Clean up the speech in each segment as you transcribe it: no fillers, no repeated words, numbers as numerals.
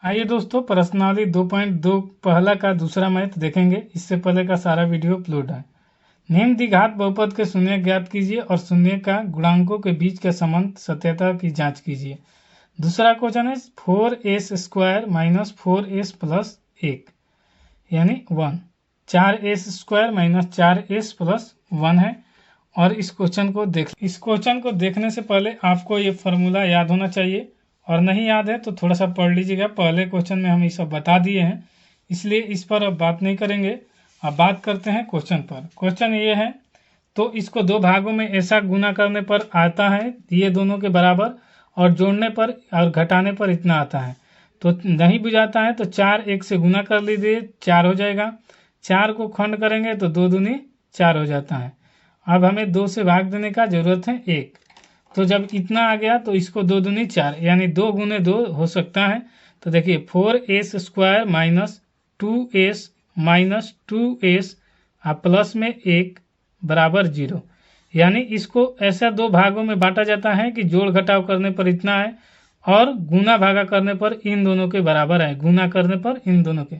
आइए दोस्तों, प्रश्नावली 2.2 पहला का दूसरा मैथ देखेंगे। इससे पहले का सारा वीडियो अपलोड है। निम्न द्विघात बहुपद के शून्य ज्ञात कीजिए और शून्य का गुणांकों के बीच के संबंध सत्यता की जांच कीजिए। दूसरा क्वेश्चन है 4s² माइनस 4s प्लस 1 यानी 1। 4s² - 4s प्लस 1 है। और इस क्वेश्चन को देखने से पहले आपको ये फॉर्मूला याद होना चाहिए, और नहीं याद है तो थोड़ा सा पढ़ लीजिएगा। पहले क्वेश्चन में हम ये सब बता दिए हैं, इसलिए इस पर अब बात नहीं करेंगे। अब बात करते हैं क्वेश्चन पर। क्वेश्चन ये है, तो इसको दो भागों में ऐसा गुना करने पर आता है ये दोनों के बराबर, और जोड़ने पर और घटाने पर इतना आता है। तो नहीं बुझाता है तो 4 1 से गुना कर लीजिए, 4 हो जाएगा। 4 को खंड करेंगे तो 2 दूनी 4 हो जाता है। अब हमें 2 से भाग देने का जरूरत है 1। तो जब इतना आ गया तो इसको 2 दूनी 4 यानी 2 गुने 2 हो सकता है। तो देखिए 4s² minus 2s minus 2s plus में 1 बराबर 0। यानी इसको ऐसा दो भागों में बांटा जाता है कि जोड़ घटाव करने पर इतना है और गुना भागा करने पर इन दोनों के बराबर है, गुना करने पर इन दोनों के।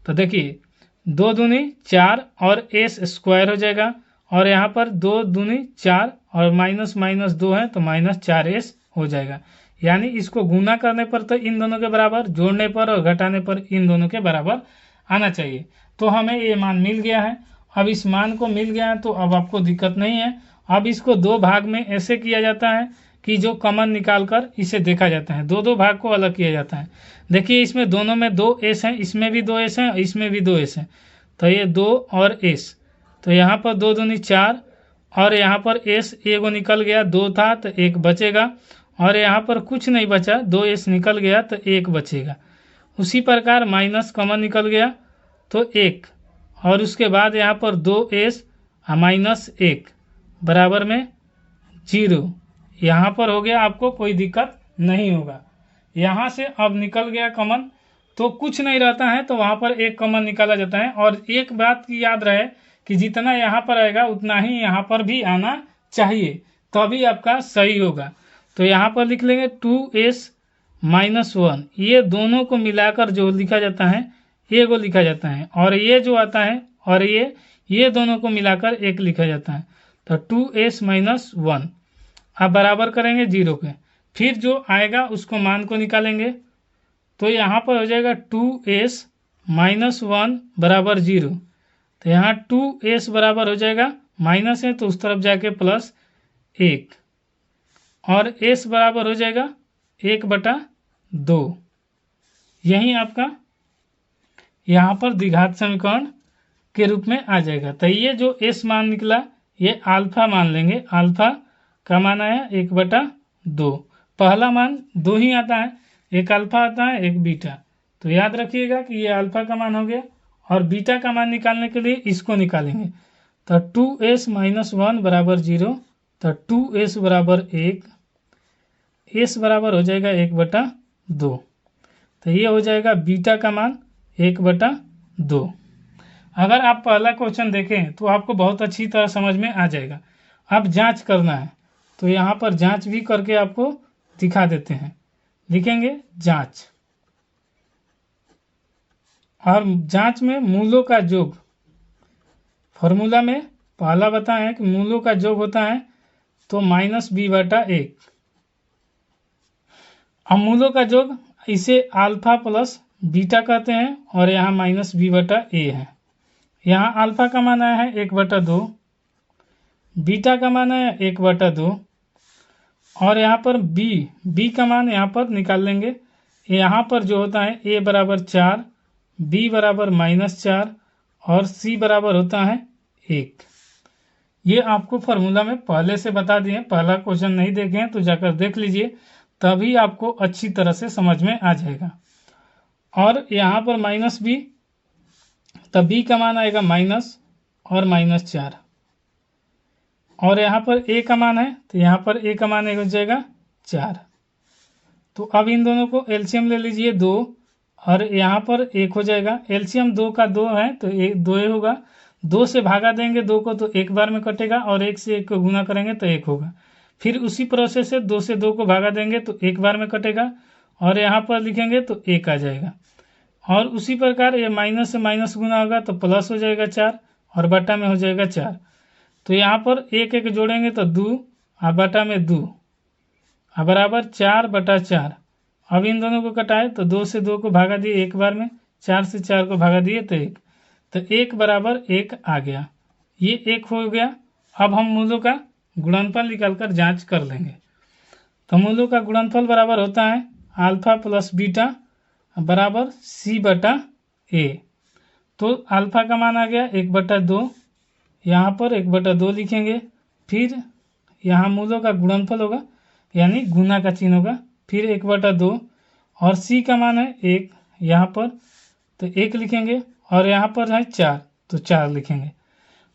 तो देखिए 2 दूनी 4 और s² हो जाएगा, और यहाँ पर 2 दूनी 4 और माइनस माइनस 2 है तो -4s हो जाएगा। यानी इसको गुना करने पर तो इन दोनों के बराबर, जोड़ने पर और घटाने पर इन दोनों के बराबर आना चाहिए। तो हमें ये मान मिल गया है। अब इस मान को मिल गया है तो अब आपको दिक्कत नहीं है। अब इसको दो भाग में ऐसे किया जाता है कि जो कॉमन निकाल कर इसे देखा जाता है, दो भाग को अलग किया जाता है। देखिए इसमें दोनों में 2 s हैं, इसमें भी 2 s हैं, इसमें भी 2 s हैं। तो ये 2 और s, तो यहाँ पर 2 दूनी 4 और यहाँ पर s एगो निकल गया, 2 था तो 1 बचेगा, और यहाँ पर कुछ नहीं बचा, 2s निकल गया तो 1 बचेगा। उसी प्रकार माइनस कॉमन निकल गया तो 1, और उसके बाद यहाँ पर 2s माइनस 1 बराबर में 0। यहाँ पर हो गया, आपको कोई दिक्कत नहीं होगा। यहाँ से अब निकल गया कॉमन तो कुछ नहीं रहता है, तो वहाँ पर एक कॉमन निकाला जाता है। और एक बात की याद रहे कि जितना यहाँ पर आएगा उतना ही यहाँ पर भी आना चाहिए, तभी आपका सही होगा। तो यहाँ पर लिख लेंगे 2s माइनस 1, ये दोनों को मिलाकर जो लिखा जाता है ये को लिखा जाता है, और ये जो आता है और ये दोनों को मिलाकर 1 लिखा जाता है। तो 2s माइनस 1 अब बराबर करेंगे 0 के, फिर जो आएगा उसको मान को निकालेंगे। तो यहाँ पर हो जाएगा 2s माइनस 1 बराबर 0। तो यहाँ 2s बराबर हो जाएगा, माइनस है तो उस तरफ जाके प्लस 1, और s बराबर हो जाएगा 1/2। यही आपका यहाँ पर द्विघात समीकरण के रूप में आ जाएगा। तो ये जो s मान निकला ये अल्फा मान लेंगे। अल्फा का मान आया 1/2। पहला मान 2 ही आता है, एक अल्फा आता है एक बीटा। तो याद रखिएगा कि ये अल्फा का मान हो गया, और बीटा का मान निकालने के लिए इसको निकालेंगे। तो 2s माइनस 1 बराबर 0, तो 2s बराबर 1, s बराबर हो जाएगा 1/2। तो ये हो जाएगा बीटा का मान 1/2। अगर आप पहला क्वेश्चन देखें तो आपको बहुत अच्छी तरह समझ में आ जाएगा। अब जांच करना है, तो यहाँ पर जांच भी करके आपको दिखा देते हैं। लिखेंगे जांच, और जांच में मूलों का योग, फॉर्मूला में पहला बताए हैं कि मूलों का योग होता है तो -b/1। अब मूलों का योग इसे अल्फा प्लस बीटा कहते हैं, और यहाँ -b/a है। यहाँ अल्फा का मान आया है 1/2, बीटा का मान आया 1/2, और यहाँ पर b का मान यहाँ पर निकाल लेंगे। यहाँ पर जो होता है a बराबर 4, b बराबर -4 और c बराबर होता है 1। ये आपको फार्मूला में पहले से बता दिए, पहला क्वेश्चन नहीं देखे हैं तो जाकर देख लीजिए, तभी आपको अच्छी तरह से समझ में आ जाएगा। और यहाँ पर -b, तब b का मान आएगा माइनस और -4, और यहाँ पर a का मान है तो यहाँ पर a का मान हो जाएगा 4। तो अब इन दोनों को एलसीएम ले लीजिए 2, और यहाँ पर 1 हो जाएगा। एलसीएम 2 का 2 है तो 2 होगा। 2 से भागा देंगे 2 को तो एक बार में कटेगा, और 1 से 1 को गुना करेंगे तो 1 होगा। फिर उसी प्रोसेस से 2 से 2 को भागा देंगे तो एक बार में कटेगा, और यहाँ पर लिखेंगे तो 1 आ जाएगा। और उसी प्रकार ये माइनस से माइनस गुना होगा तो प्लस हो जाएगा 4 और बटा में हो जाएगा 4। तो यहाँ पर 1 1 जोड़ेंगे तो 2 और बटा में 2 बराबर 4/4। अब इन दोनों को कटाए तो 2 से 2 को भागा दिए एक बार में, 4 से 4 को भागा दिए तो 1, तो 1 बराबर 1 आ गया। ये 1 हो गया। अब हम मूलों का गुणनफल निकालकर जांच कर लेंगे। तो मूलों का गुणनफल बराबर होता है अल्फा प्लस बीटा बराबर c/a। तो अल्फा का मान आ गया 1/2, यहाँ पर 1/2 लिखेंगे। फिर यहाँ मूलों का गुणनफल होगा यानी गुना का चिन्ह होगा, फिर 1/2 और c का मान है 1 यहाँ पर तो 1 लिखेंगे और यहाँ पर है 4 तो 4 लिखेंगे।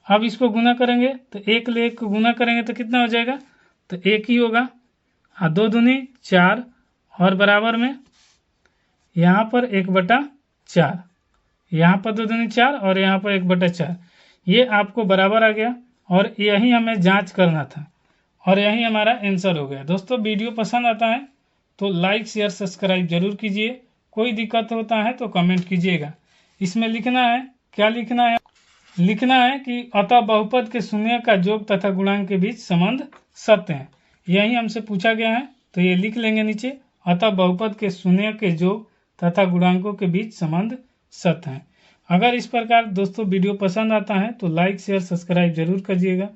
अब इसको गुना करेंगे तो 1 ले 1 को गुना करेंगे तो कितना हो जाएगा, तो 1 ही होगा। 2 दूनी 4 और बराबर में यहाँ पर 1/4, यहाँ पर 2 दूनी 4 और यहाँ पर 1/4। ये आपको बराबर आ गया और यही हमें जांच करना था और यही हमारा आंसर हो गया। दोस्तों वीडियो पसंद आता है तो लाइक शेयर सब्सक्राइब जरूर कीजिए। कोई दिक्कत होता है तो कमेंट कीजिएगा। इसमें लिखना है, क्या लिखना है, लिखना है कि अतः बहुपद के शून्य का योग तथा गुणांक के बीच संबंध सत्य है। यही हमसे पूछा गया है तो ये लिख लेंगे नीचे, अतः बहुपद के शून्य के योग तथा गुणांकों के बीच संबंध सत्य है। अगर इस प्रकार दोस्तों वीडियो पसंद आता है तो लाइक शेयर सब्सक्राइब जरूर करिएगा।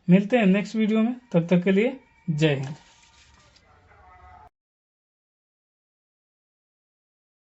मिलते हैं नेक्स्ट वीडियो में, तब तक के लिए जय हिंद।